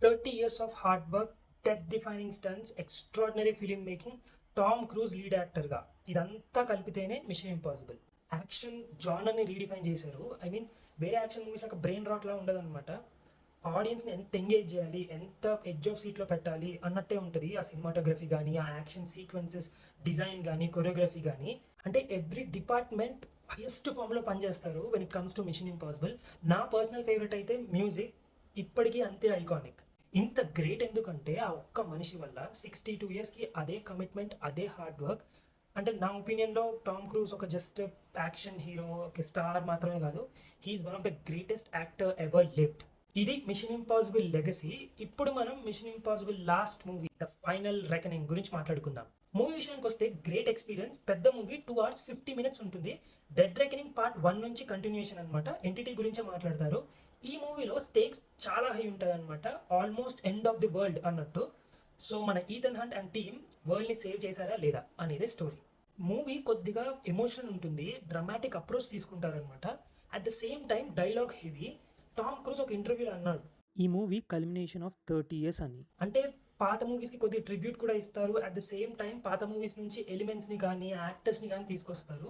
30 years of hard work, death defining stunts, extraordinary film making, Tom cruise lead యాక్టర్గా ఇదంతా కలిపితేనే machine impossible. Action జానర్ని redefine చేశారు. I mean వేరే action movies ఒక brain రాట్లా ఉండదన్నమాట. ఆడియన్స్ని ఎంత ఎంగేజ్ చేయాలి, ఎంత ఎడ్జ్ ఆఫ్ సీట్లో పెట్టాలి అన్నట్టే ఉంటుంది ఆ సినిమాటోగ్రఫీ కానీ, ఆ యాక్షన్ సీక్వెన్సెస్ డిజైన్ కానీ, కొరియోగ్రఫీ కానీ. అంటే ఎవ్రీ డిపార్ట్మెంట్ హైయెస్ట్ ఫామ్లో పనిచేస్తారు when it comes to Mission Impossible. నా పర్సనల్ ఫేవరెట్ అయితే మ్యూజిక్, ఇప్పటికీ అంతే ఐకానిక్. ఇంత గ్రేట్ ఎందుకంటే ఆ ఒక్క మనిషి వల్ల 62 yearsకి అదే కమిట్మెంట్, అదే హార్డ్ వర్క్. అంటే నా ఒపీనియన్లో టామ్ క్రూజ్ ఒక జస్ట్ యాక్షన్ హీరో, ఒక స్టార్ మాత్రమే కాదు, he's one of the greatest actor ever lived. ఇది మిషన్ ఇంపాసిబుల్ లెగసీ. ఇప్పుడు మనం Mission Impossible last movie the final reckoning గురించి మాట్లాడుకుందాం. మూవీ విషయానికి వస్తే గ్రేట్ ఎక్స్పీరియన్స్. పెద్ద మూవీ 2 hours 50 minutes ఉంటుంది. డెడ్ రెకనింగ్ పార్ట్ 1 నుంచి కంటిన్యూషన్ అనమాట. ఎంటిటీ గురించే మాట్లాడతారు. ఈ మూవీలో స్టేక్స్ చాలా హై ఉంటాయి అనమాట, almost end of the world అన్నట్టు. సో మన ఈథన్ హంట్ అండ్ టీమ్ వరల్డ్ని సేవ్ చేశారా లేదా అనేది స్టోరీ. మూవీ కొద్దిగా ఎమోషన్ ఉంటుంది, డ్రామాటిక్ అప్రోచ్ తీసుకుంటారనమాట. At the same time dialogue heavy. Tom Cruise ఒక ఇంటర్వ్యూలో అన్నాడు, ఈ మూవీ కల్మినేషన్ ఆఫ్ 30 years అని. అంటే పాత మూవీస్కి కొద్దిగా ట్రిబ్యూట్ కూడా ఇస్తారు. అట్ ద సేమ్ టైం పాత మూవీస్ నుంచి ఎలిమెంట్స్ని కానీ, యాక్టర్స్ని కానీ తీసుకొస్తారు.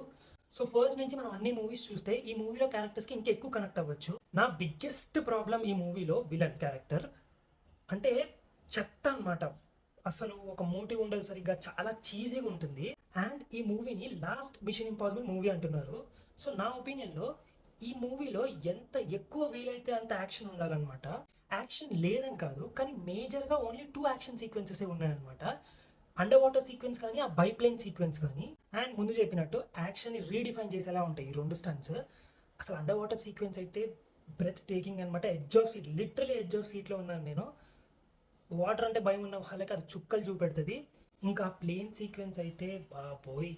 సో ఫస్ట్ నుంచి మనం అన్ని మూవీస్ చూస్తే ఈ మూవీలో క్యారెక్టర్స్కి ఇంకా ఎక్కువ కనెక్ట్ అవ్వచ్చు. నా బిగ్గెస్ట్ ప్రాబ్లం ఈ మూవీలో విలన్ క్యారెక్టర్. అంటే చెత్త అనమాట. అసలు ఒక మోటివ్ ఉండదు సరిగ్గా, చాలా చీజీగా ఉంటుంది. అండ్ ఈ మూవీని లాస్ట్ మిషన్ ఇంపాసిబుల్ మూవీ అంటున్నారు. సో నా ఒపీనియన్లో ఈ మూవీలో ఎంత ఎక్కువ వీలైతే అంత యాక్షన్ ఉండాలన్నమాట. యాక్షన్ లేదని కాదు, కానీ మేజర్గా ఓన్లీ 2 యాక్షన్ సీక్వెన్సెస్ ఉన్నాయన్నమాట. అండర్ వాటర్ సీక్వెన్స్ కానీ, ఆ బైప్లేన్ సీక్వెన్స్ కానీ. అండ్ ముందు చెప్పినట్టు యాక్షన్ని రీడిఫైన్ చేసేలా ఉంటాయి ఈ 2 స్టంట్స్. అసలు అండర్ వాటర్ సీక్వెన్స్ అయితే బ్రెత్ టేకింగ్ అనమాట. Edge of seat, literally edge of సీట్లో ఉన్నాను నేను. వాటర్ అంటే భయం ఉన్న వాళ్ళకి అది చుక్కలు చూపెడుతుంది. ఇంకా ప్లేన్ సీక్వెన్స్ అయితే బాబోయ్,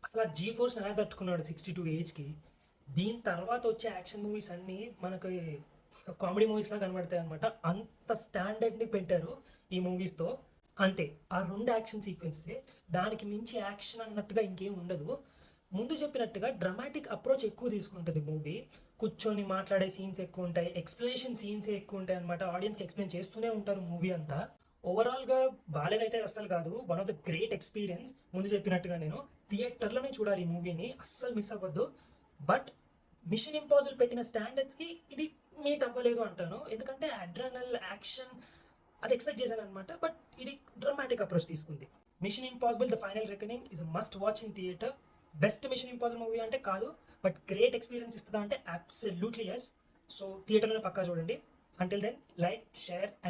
అసలు ఆ జీ ఫోర్స్ ఎలా తట్టుకున్నాడు 62 ఏజ్కి. దీని తర్వాత వచ్చే యాక్షన్ మూవీస్ అన్నీ మనకి కామెడీ మూవీస్లా కనబడతాయి అనమాట. అంత స్టాండర్డ్ని పెట్టారు ఈ మూవీస్తో. అంతే, ఆ 2 యాక్షన్ సీక్వెన్సెసే, దానికి మించి యాక్షన్ అన్నట్టుగా ఇంకేం ఉండదు. ముందు చెప్పినట్టుగా డ్రామాటిక్ అప్రోచ్ ఎక్కువ తీసుకుంటుంది మూవీ. కూర్చొని మాట్లాడే సీన్స్ ఎక్కువ ఉంటాయి, ఎక్స్ప్లెనేషన్ సీన్స్ ఎక్కువ ఉంటాయి అనమాట. ఆడియన్స్కి ఎక్స్ప్లెయిన్ చేస్తూనే ఉంటారు మూవీ అంతా. ఓవరాల్గా బాలేదైతే అస్సలు కాదు, one of the great experience. ముందు చెప్పినట్టుగా నేను థియేటర్లోనే చూడాలి ఈ మూవీని, అస్సలు మిస్ అవ్వద్దు. బట్ మిషన్ ఇంపాసిబుల్ పెట్టిన స్టాండర్డ్స్కి ఇది మీట్ అవ్వలేదు అంటాను. ఎందుకంటే అడ్రనల్ యాక్షన్ అది ఎక్స్పెక్ట్ చేశాను అనమాట. బట్ ఇది డ్రామాటిక్ అప్రోచ్ తీసుకుంది. Mission Impossible the final reckoning is must watch in theatre. Best Mission Impossible movie అంటే కాదు, బట్ గ్రేట్ ఎక్స్పీరియన్స్ ఇస్తుందా అంటే అబ్సల్యూట్లీ ఎస్. సో థియేటర్లో పక్కా చూడండి. Until then, like, share.